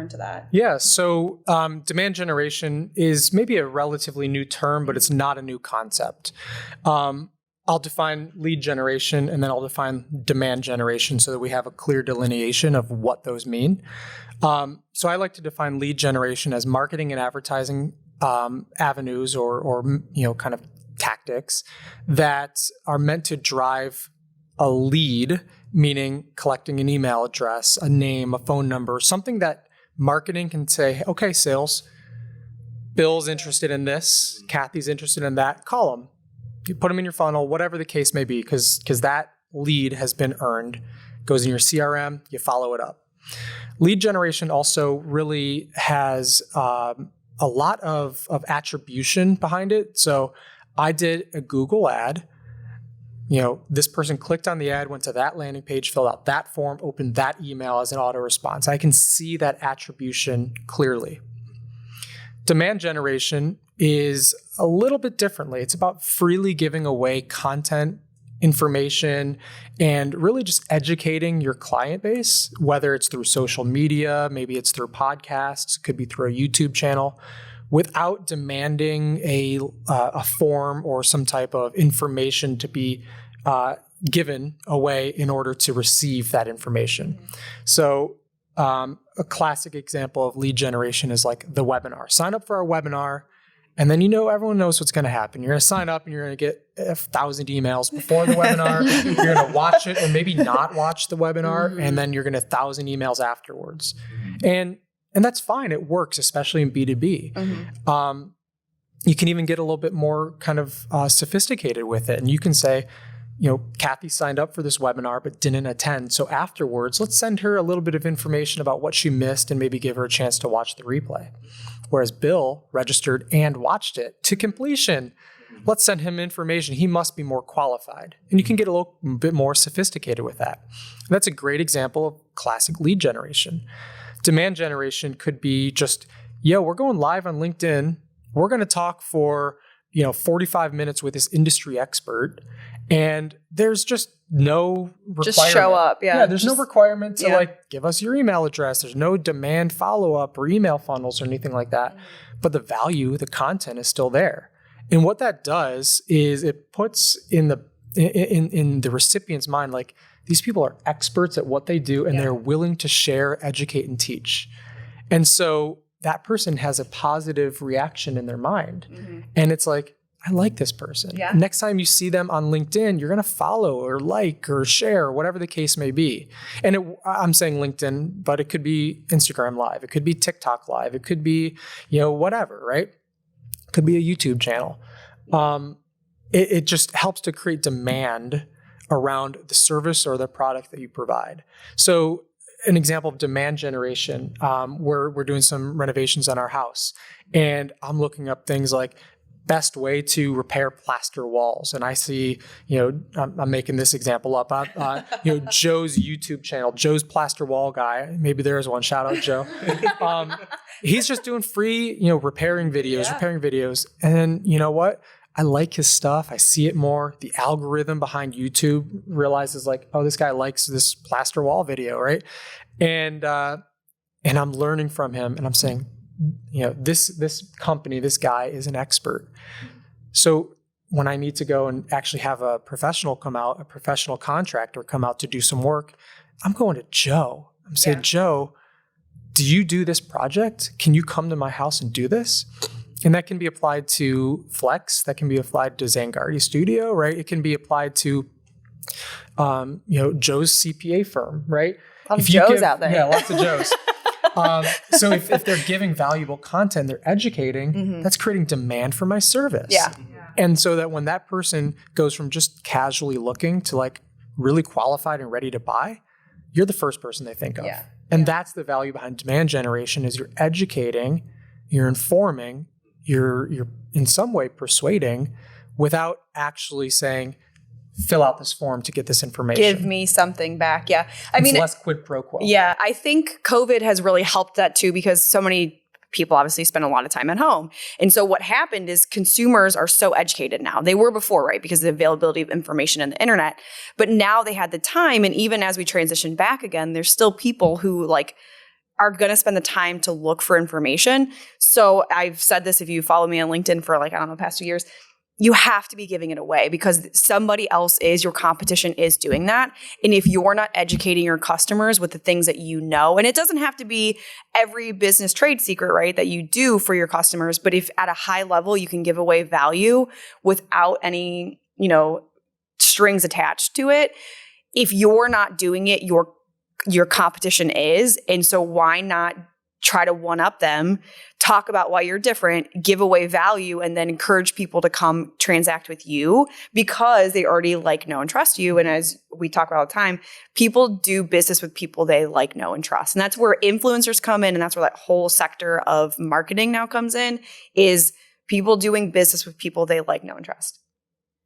into that. Yeah. So demand generation is maybe a relatively new term, but it's not a new concept. I'll define lead generation and then I'll define demand generation so that we have a clear delineation of what those mean. So I like to define lead generation as marketing and advertising avenues or kind of tactics that are meant to drive a lead, meaning collecting an email address, a name, a phone number, something that marketing can say, okay, sales, Bill's interested in this, Kathy's interested in that, call them. You put them in your funnel, whatever the case may be, because that lead has been earned, goes in your CRM, you follow it up. Lead generation also really has a lot of attribution behind it. So I did a Google ad. This person clicked on the ad, went to that landing page, filled out that form, opened that email as an auto response. I can see that attribution clearly. Demand generation is a little bit differently. It's about freely giving away content, information, and really just educating your client base, whether it's through social media, maybe it's through podcasts, it could be through a YouTube channel, without demanding a form or some type of information to be given away in order to receive that information. So a classic example of lead generation is like the webinar. Sign up for our webinar, and then everyone knows what's going to happen. You're going to sign up and you're going to get 1,000 emails before the webinar. You're going to watch it or maybe not watch the webinar, and then you're going to 1,000 emails afterwards. And that's fine. It works, especially in B2B. You can even get a little bit more kind of sophisticated with it. And you can say, Kathy signed up for this webinar but didn't attend. So afterwards, let's send her a little bit of information about what she missed and maybe give her a chance to watch the replay. Whereas Bill registered and watched it to completion. Let's send him information. He must be more qualified. And you can get a little bit more sophisticated with that. And that's a great example of classic lead generation. Demand generation could be just, we're going live on LinkedIn. We're going to talk for 45 minutes with this industry expert. And there's just no requirement. Just show up. Yeah. There's no requirement to give us your email address. There's no demand follow-up or email funnels or anything like that. But the value, the content is still there. And what that does is it puts in the recipient's mind, like, these people are experts at what they do and they're willing to share, educate, and teach. And so that person has a positive reaction in their mind. And it's like, I like this person. Yeah. Next time you see them on LinkedIn, you're going to follow or like or share, or whatever the case may be. And I'm saying LinkedIn, but it could be Instagram Live. It could be TikTok Live. It could be, whatever, right? It could be a YouTube channel. It just helps to create demand around the service or the product that you provide. So an example of demand generation, we're doing some renovations on our house, and I'm looking up things like best way to repair plaster walls. And I see, I'm making this example up, Joe's YouTube channel, Joe's Plaster Wall Guy. Maybe there's one. Shout out, Joe. He's just doing free, repairing videos. And you know what? I like his stuff. I see it more. The algorithm behind YouTube realizes like, oh, this guy likes this plaster wall video, right? And I'm learning from him, and I'm saying, this company, this guy is an expert. So when I need to go and actually have a professional contractor come out to do some work, I'm going to Joe. I'm saying, Joe, do you do this project? Can you come to my house and do this? And that can be applied to Flex. That can be applied to Zangardi Studio, right? It can be applied to, Joe's CPA firm, right? Lots of Joes out there. Yeah, lots of Joes. So if they're giving valuable content, they're educating, that's creating demand for my service. Yeah. And so that when that person goes from just casually looking to like really qualified and ready to buy, you're the first person they think of. Yeah. And that's the value behind demand generation, is you're educating, you're informing, you're in some way persuading without actually saying, fill out this form to get this information. Give me something back. Yeah. It's less quid pro quo. Yeah. I think COVID has really helped that too, because so many people obviously spend a lot of time at home. And so what happened is consumers are so educated now. They were before, right? Because of the availability of information and the internet. But now they had the time. And even as we transition back again, there's still people who are going to spend the time to look for information. So I've said this, if you follow me on LinkedIn for like, I don't know, past 2 years, you have to be giving it away because somebody else is, your competition is doing that. And if you're not educating your customers with the things that you know, and it doesn't have to be every business trade secret, right, that you do for your customers, but if at a high level you can give away value without any, strings attached to it, if you're not doing it, your competition is. And so why not try to one up them, talk about why you're different, give away value, and then encourage people to come transact with you because they already like, know, and trust you. And as we talk about all the time, people do business with people they like, know, and trust. And that's where influencers come in. And that's where that whole sector of marketing now comes in, is people doing business with people they like, know, and trust.